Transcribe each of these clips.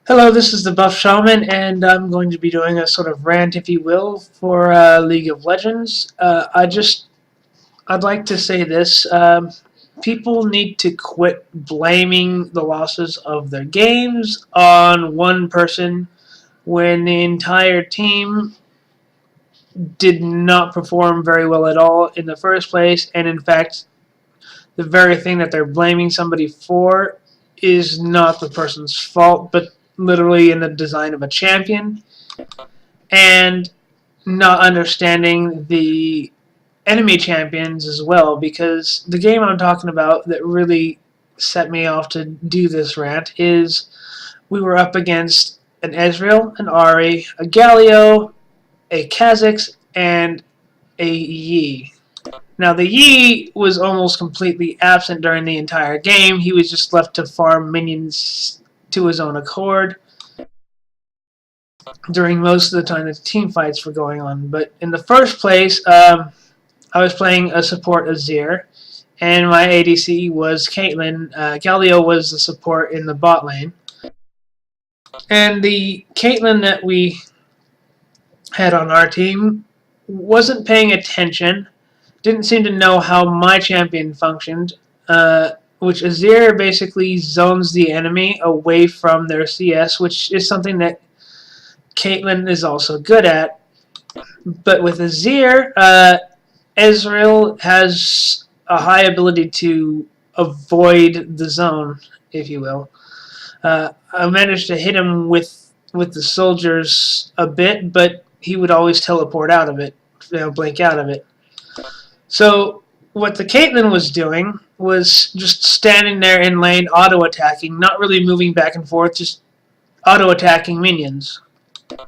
Hello, this is the Buff Shaman, and I'm going to be doing a sort of rant, if you will, for League of Legends. I'd like to say this: people need to quit blaming the losses of their games on one person when the entire team did not perform very well at all in the first place, and in fact, the very thing that they're blaming somebody for is not the person's fault, but literally in the design of a champion, and not understanding the enemy champions as well, because the game I'm talking about that really set me off to do this rant is we were up against an Ezreal, an Ahri, a Galio, a Kha'Zix, and a Yi. Now, the Yi was almost completely absent during the entire game. He was just left to farm minions to his own accord during most of the time that the team fights were going on. But in the first place, I was playing a support Azir, and my ADC was Caitlyn. Galio was the support in the bot lane. And the Caitlyn that we had on our team wasn't paying attention, didn't seem to know how my champion functioned, which Azir basically zones the enemy away from their CS, which is something that Caitlyn is also good at. But with Azir, Ezreal has a high ability to avoid the zone, if you will. I managed to hit him with the soldiers a bit, but he would always teleport out of it, blink out of it. So what the Caitlyn was doing was just standing there in lane, auto-attacking, not really moving back and forth, just auto-attacking minions,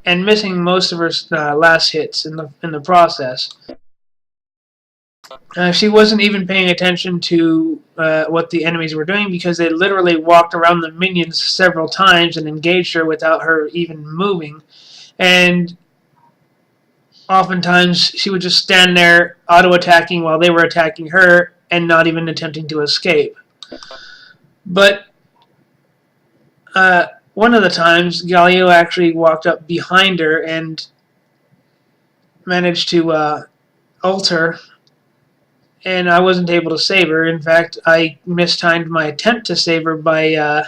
and missing most of her last hits in the process. She wasn't even paying attention to what the enemies were doing, because they literally walked around the minions several times and engaged her without her even moving. And oftentimes she would just stand there auto-attacking while they were attacking her and not even attempting to escape. But one of the times, Galio actually walked up behind her and managed to ult her, and I wasn't able to save her. In fact, I mistimed my attempt to save her by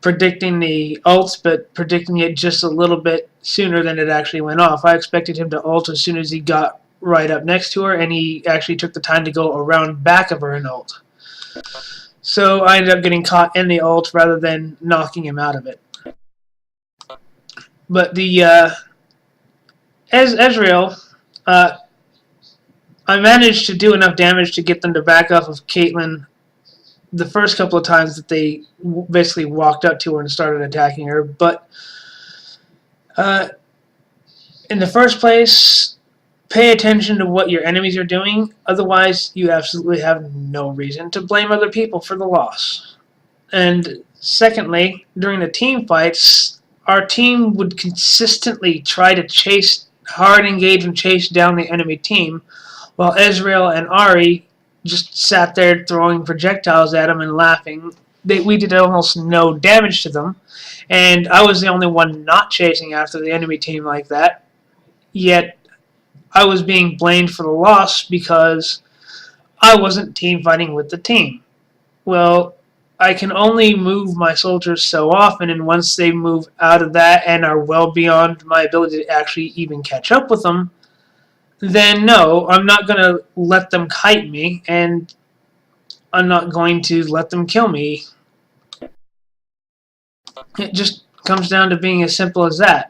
predicting the ult, but predicting it just a little bit sooner than it actually went off. I expected him to ult as soon as he got right up next to her, and he actually took the time to go around back of her and ult. So I ended up getting caught in the ult rather than knocking him out of it. But the Ezreal, I managed to do enough damage to get them to back off of Caitlyn the first couple of times that they basically walked up to her and started attacking her. But in the first place, pay attention to what your enemies are doing. Otherwise, you absolutely have no reason to blame other people for the loss. And secondly, during the team fights, our team would consistently try to hard engage and chase down the enemy team, while Ezreal and Ahri just sat there throwing projectiles at them and laughing. We did almost no damage to them, and I was the only one not chasing after the enemy team like that. Yet I was being blamed for the loss because I wasn't team fighting with the team. Well, I can only move my soldiers so often, and once they move out of that and are well beyond my ability to actually even catch up with them, then no, I'm not going to let them kite me, and I'm not going to let them kill me. It just comes down to being as simple as that.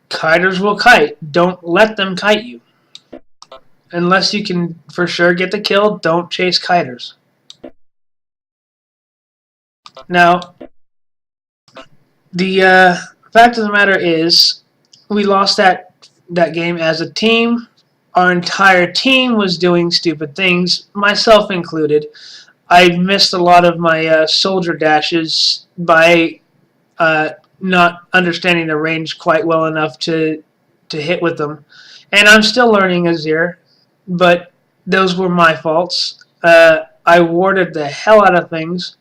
Kiters will kite. Don't let them kite you. Unless you can for sure get the kill, don't chase kiters. Now, the fact of the matter is, we lost that game as a team. Our entire team was doing stupid things, myself included. I missed a lot of my soldier dashes by not understanding the range quite well enough to hit with them. And I'm still learning Azir, but those were my faults. I warded the hell out of things.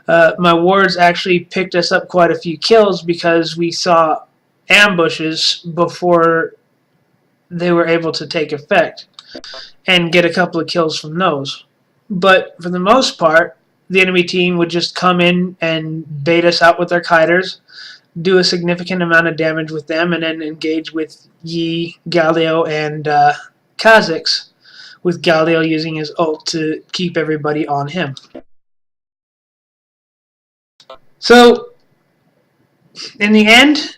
My wards actually picked us up quite a few kills because we saw ambushes before they were able to take effect and get a couple of kills from those. But for the most part, the enemy team would just come in and bait us out with their kiters, do a significant amount of damage with them, and then engage with Yi, Galio, and Kha'Zix, with Galio using his ult to keep everybody on him. So, in the end,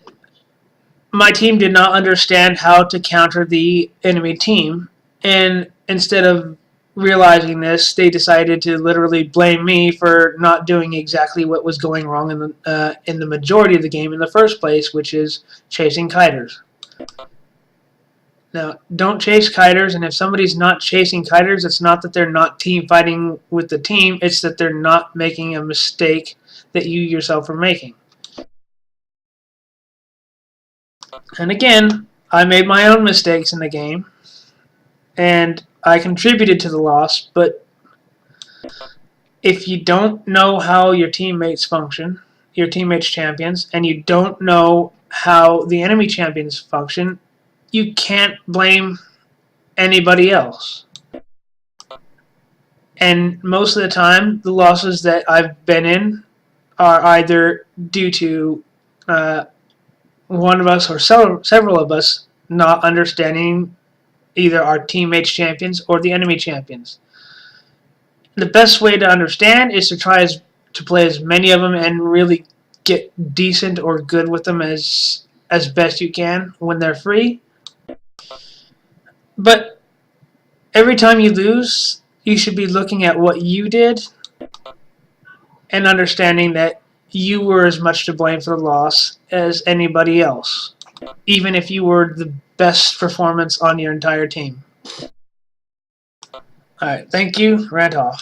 my team did not understand how to counter the enemy team, and instead of realizing this, they decided to literally blame me for not doing exactly what was going wrong in the majority of the game in the first place, which is chasing kiters. Now, don't chase kiters, and if somebody's not chasing kiters, it's not that they're not team fighting with the team, it's that they're not making a mistake that you yourself are making. And again, I made my own mistakes in the game, and I contributed to the loss, but if you don't know how your teammates function, your teammates champions, and you don't know how the enemy champions function, you can't blame anybody else. And most of the time, the losses that I've been in are either due to one of us or several of us not understanding either our teammates champions or the enemy champions. The best way to understand is to try to play as many of them and really get decent or good with them as best you can when they're free. But every time you lose, you should be looking at what you did and understanding that you were as much to blame for the loss as anybody else, even if you were the best performance on your entire team. Alright, thank you. Rant off.